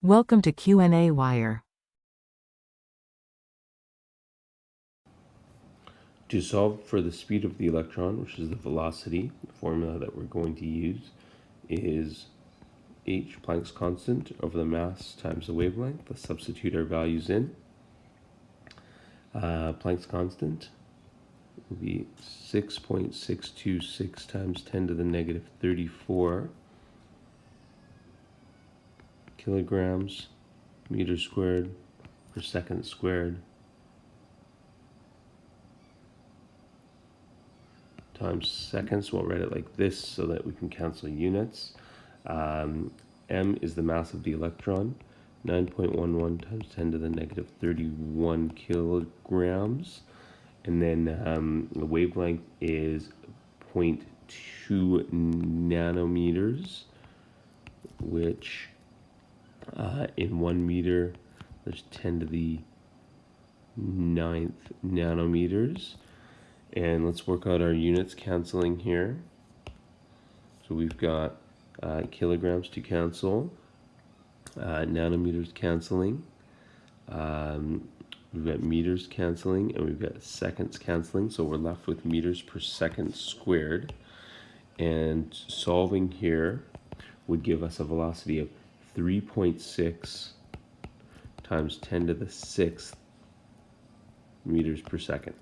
Welcome to qnawire. To solve for the speed of the electron, which is the velocity, the formula that we're going to use is h, Planck's constant, over the mass times the wavelength. Let's substitute our values in. Planck's constant will be 6.626 times 10 to the negative 34 kilograms meters squared per second squared times seconds. We'll write it like this so that we can cancel units. M is the mass of the electron, 9.11 times 10 to the negative 31 kilograms. And then the wavelength is 0.2 nanometers, which in 1 meter, there's 10 to the 9th nanometers. And let's work out our units canceling here. So we've got kilograms to cancel, nanometers canceling, we've got meters canceling, and we've got seconds canceling. So we're left with meters per second squared. And solving here would give us a velocity of 3.6 times 10 to the 6th meters per second.